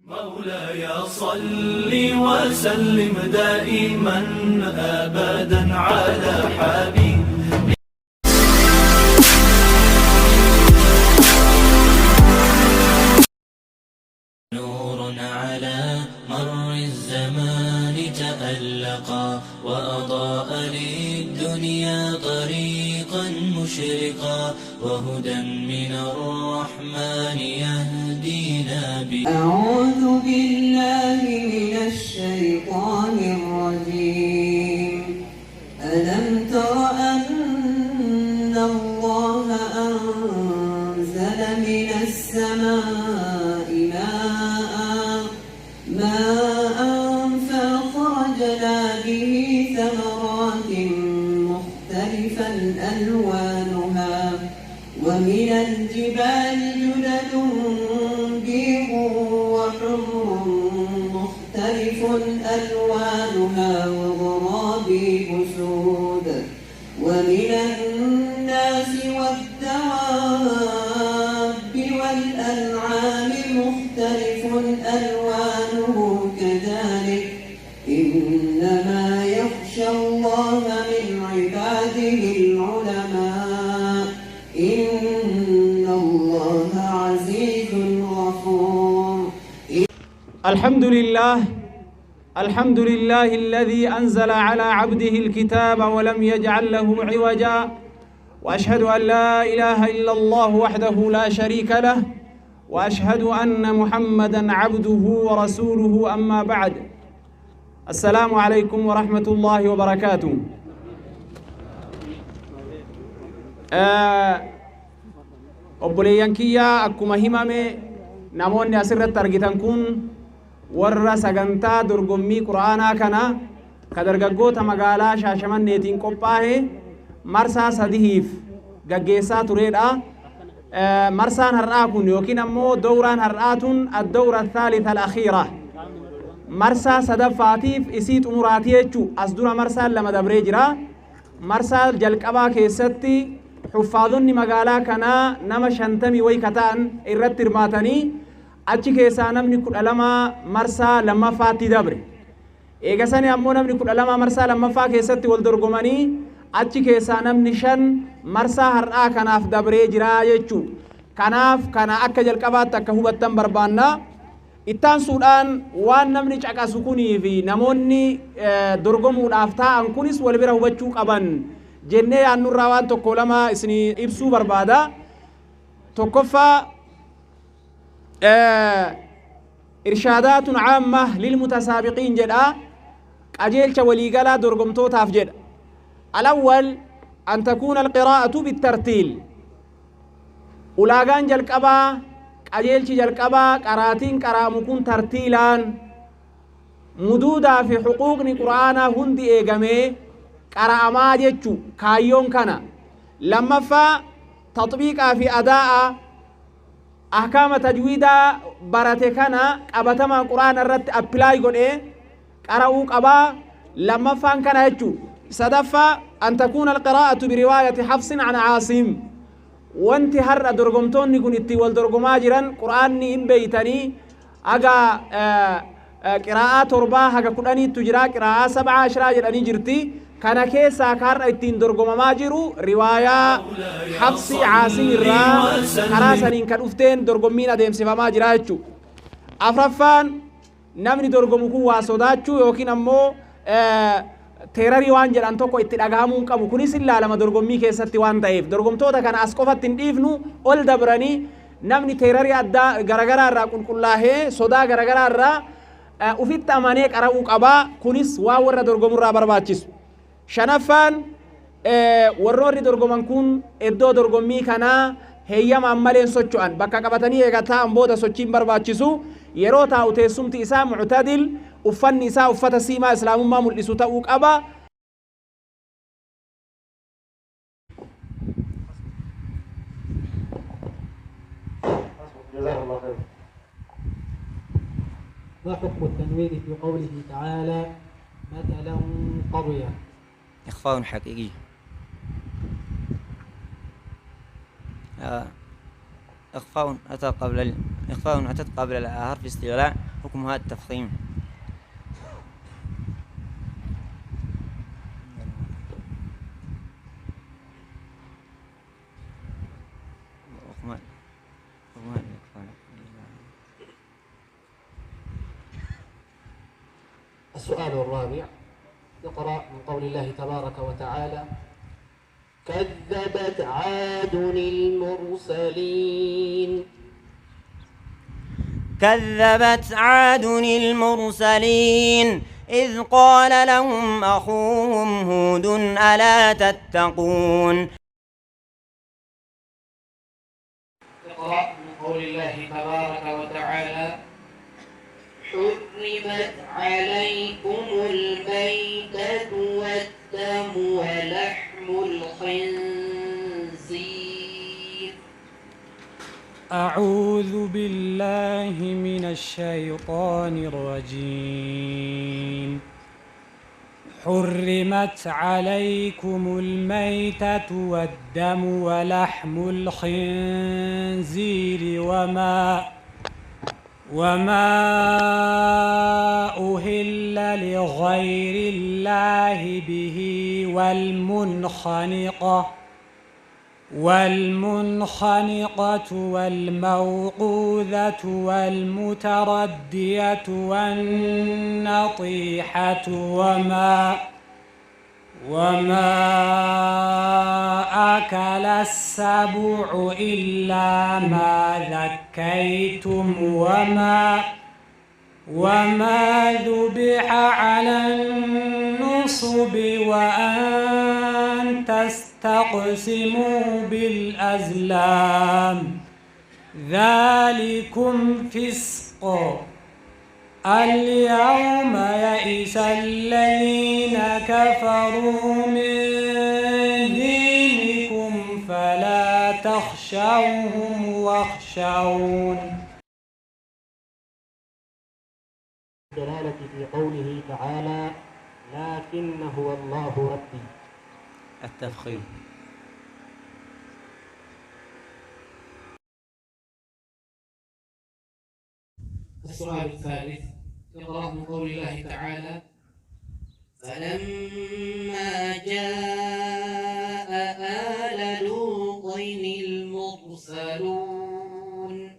مولاي صل وسلم دائما أبدا على حبيبك. نور على مر الزمان تألقا وأضاء للدنيا طريقا مشرقا وهدى من الرحمن يهدينا به. أعوذ بالله من الشيطان الرجيم. ألم تر أن الله أنزل من السماء ماء فأخرجنا به ثمرات مختلفا ألوانها ومن الجبال جدد بيض وحمر مختلف ألوانها وغرابيب سود ومن الناس والدواب والأنعام مختلف ألوانه كذلك إنما يخشى الله من عباده العلماء إن الله عزيز غفور. الحمد لله الذي أنزل على عبده الكتاب ولم يجعل له عوجا وأشهد أن لا إله إلا الله وحده لا شريك له وأشهد أن محمدا عبده ورسوله أما بعد. السلام عليكم ورحمة الله وبركاته. obboleeyyan kiyya akkuma himame namoonni asirratti argitan kun warra sagantaa dorgommii quraanaa kana ka dargaggoota magaalaa Shaashamanneetiin qophaa'e marsaa sadiif gaggeessaa turedha. marsaan har'aa kun yookiin ammoo dawraan har'aatun ad-dawra ath-thalitha al-akhiira marsaa sadaffaatiif isii xumuraatii jechuu. as dura marsaan lama dabree jira. marsaa jalqabaa keessatti xuffaadonni magaalaa kanaa nama 50 way kataan irratti hirmaatanii achi keessaa namni 12 marsaa lammaffaatti dabre. eegasanii ammoo namni 12 marsaa lammaffaa keessatti wal dorgomanii achi keessaa namni 5 marsaa har'aa kanaaf dabree jira jechuu. kanaaf kana akka jalqabaatti akka hubattan barbaanna. ittaan suudhaan waan namni caqasu kunii fi namoonni dorgomuudhaaf taa'an kunis wal bira hubachuu qaban jennee yaannurraa waan tokko lama isinii ibsuu barbaada. tokkoffaa irshaadaatun caamma lilmutasaabiqiin jedha, qajeelcha waliigalaa dorgomtootaaf jedha. alawwal an takuuna alqiraa'atu bittartiil, ulaagaan jalqabaa qajeelchi jalqabaa qaraatiin qaraamu kun tartiilaan muduudaa fi xuquuqni quraanaa hundi eegamee qara'amaa jechuu kaayyoon kana. lammaffaa taxbiiqaa fi adaa'a ahkaama tajwiidaa barate kana qabatamaa quraana irratti appilaay godhee qara'uu qabaa. lammaffaan kana jechuu. sadaffaa an takuuna alqiraa'atu biriwaayati xafsin an caasim, wanti har'a dorgomtoonni kun itti wal dorgomaa jiran quraanni hin beeytanii haga qiraa'aa 7 haga 10tu jira, qiraa'aa 17 jedhanii jirti. kana keessaa har'a ittiin dorgomamaa jiru riwaayaa xafsi caasim irraa karaa saniin kan dhufteen dorgommiin adeemsifamaa jira jechuu. afraffaan namni dorgomu kun waa sodaachuu yookiin ammoo teerarii waan jedhan tokko itti dhagahamuu qabu. kunis ilaalama dorgommii keessatti waan ta'eef dorgomtoota kana as qofatti hin dhiifnu, ol dabranii namni teerarii addaa garagaraa irraa qulqullaahee sodaa garagaraa irraa ufitti amanee qara'uu qabaa. kunis waan warra dorgomurraa barbaachisu. shanaffaan warroonni dorgoman kun iddoo dorgommii kanaa heeyyamaan malee socho'an bakka qabatanii eegataan booda sochiin barbaachisu. yeroo taa'u teessumti isaa muctadil, uffanni isaa uffata siimaa islaamummaa mul'isu ta'uu qaba. ما حكم التنوين في قوله تعالى مثلا قرية؟ إخفاء حقيقي. إخفاء أتت قبل حرف استغلاء حكمها التفخيم. حكمها الإخفاء. السؤال الرابع يقرأ من قول الله تبارك وتعالى: كذبت عاد المرسلين. كذبت عاد المرسلين إذ قال لهم أخوهم هود ألا تتقون. اقرأ من قول الله تبارك وتعالى: حرمت عليكم الميتة والدم ولحم الخنزير. أعوذ بالله من الشيطان الرجيم. حرمت عليكم الميتة والدم ولحم الخنزير وما أهل لغير الله به والمنخنقة والموقوذة والمتردية والنطيحة وما أكل السبع إلا ما ذكيتم وما ذبح على النصب وأن تستقسموا بالأزلام ذلكم فسق. اليوم يئس الذين كفروا من دينكم فلا تخشوهم واخشون. الدلالة في قوله تعالى: لكن هو الله ربي. التفخيم. السؤال الثالث يقرأ من قول الله تعالى: فلما جاء آل لوط المرسلون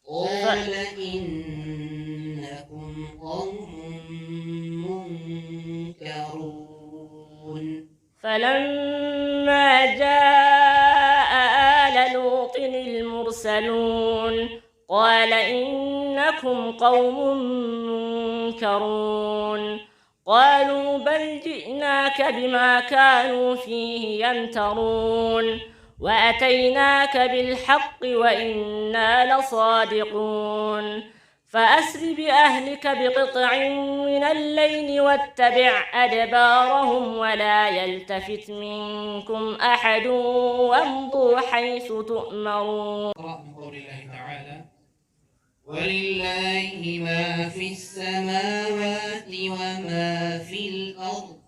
قال إنكم قوم منكرون. فلما جاء آل لوط المرسلون قال إنكم قوم منكرون. قالوا بل جئناك بما كانوا فيه يمترون وأتيناك بالحق وإنا لصادقون. فأسر بأهلك بقطع من الليل واتبع أدبارهم ولا يلتفت منكم أحد وامضوا حيث تؤمرون. من قول الله تعالى: ولله ما في السماوات وما في الأرض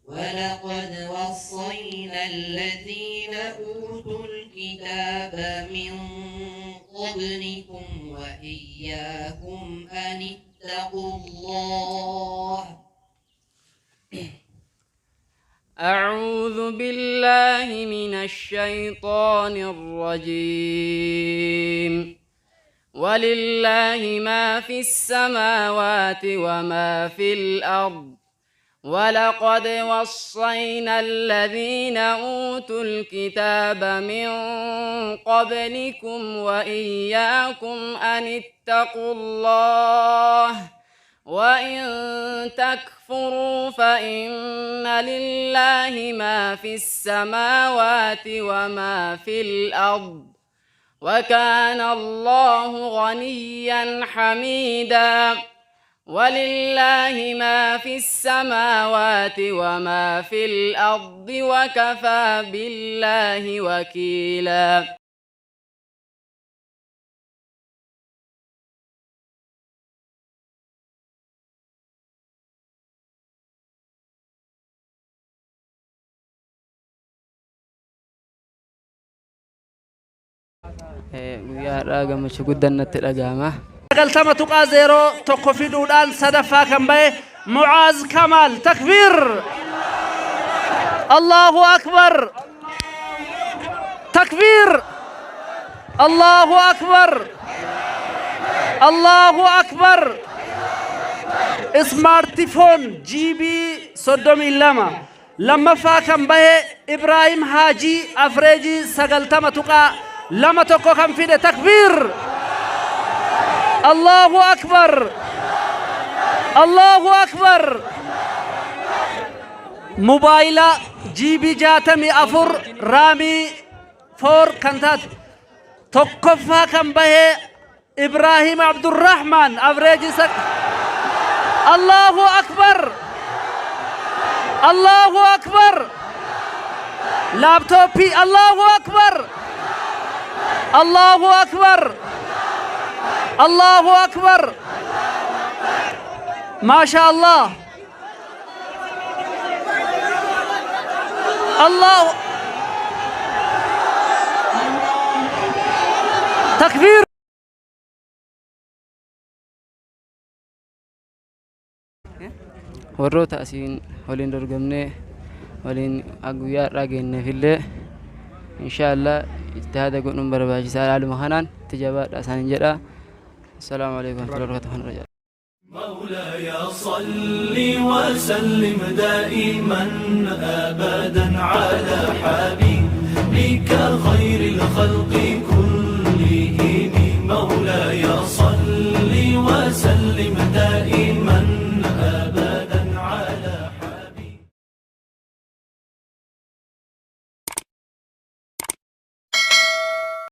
ولقد وصينا الذين أوتوا الكتاب من قبلكم وإياكم أن اتقوا الله. أعوذ بالله من الشيطان الرجيم. ولله ما في السماوات وما في الأرض ولقد وصينا الذين أوتوا الكتاب من قبلكم وإياكم أن اتقوا الله وإن تكفروا فإن لله ما في السماوات وما في الأرض وكان الله غنيا حميدا. ولله ما في السماوات وما في الأرض وكفى بالله وكيلا. guyyaa gammachuu guddaan natti dhaga'ama. قلتما تقا زيرو تقفي دودان صدفا كم بي معاذ كمال تكبير الله أكبر تكبير الله أكبر الله أكبر سمارت فون جي بي صدوم لما فاكم به إبراهيم حاجي أفريجي سقلتما تقا لما تقو كم فيده تكبير الله أكبر الله أكبر موبايلا جي بي جاتمي أفر رامي فور كنتات تقفا كم به إبراهيم عبد الرحمن أفريجي الله أكبر الله أكبر لابتوبي الله أكبر الله أكبر الله أكبر ما شاء الله الله تكبير warroota asiin waliin dorgomnee waliin guyyaa irraa geenne fillee inshaallah ijtihaada godhuun barbaachisaa haaluma kanaan itti jabaadha isaanin jedha. السلام عليكم ورحمة الله وبركاته. مولاي صل وسلم دائما أبدا على حبيبك خير الخلق